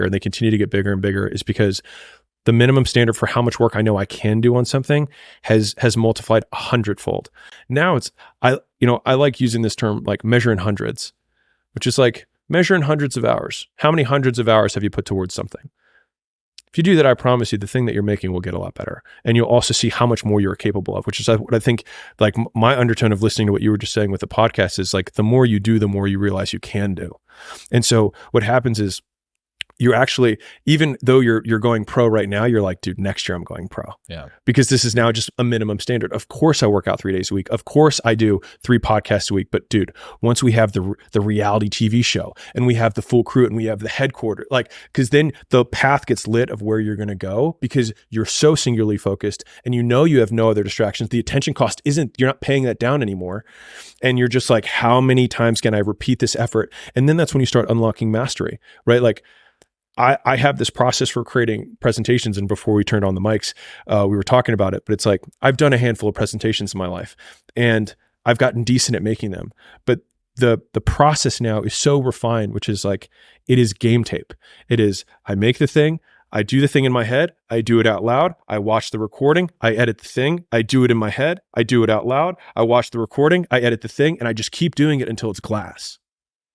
and they continue to get bigger and bigger is because the minimum standard for how much work I know I can do on something has multiplied 100-fold. Now I like using this term, like measure in hundreds, which is like measure in hundreds of hours. How many hundreds of hours have you put towards something? If you do that, I promise you the thing that you're making will get a lot better. And you'll also see how much more you're capable of, which is what I think, like my undertone of listening to what you were just saying with the podcast is like, the more you do, the more you realize you can do. And so what happens is, you're actually, even though you're going pro right now, you're like, dude, next year I'm going pro. Yeah. Because this is now just a minimum standard. Of course I work out 3 days a week. Of course I do 3 podcasts a week. But dude, once we have the reality TV show and we have the full crew and we have the headquarters, like, because then the path gets lit of where you're going to go because you're so singularly focused and you have no other distractions. The attention cost you're not paying that down anymore. And you're just like, how many times can I repeat this effort? And then that's when you start unlocking mastery, right? Like, I have this process for creating presentations, and before we turned on the mics, we were talking about it, but it's like, I've done a handful of presentations in my life and I've gotten decent at making them, but the process now is so refined, which is like, it is game tape. It is, I make the thing, I do the thing in my head, I do it out loud, I watch the recording, I edit the thing, I do it in my head, I do it out loud, I watch the recording, I edit the thing, and I just keep doing it until it's glass.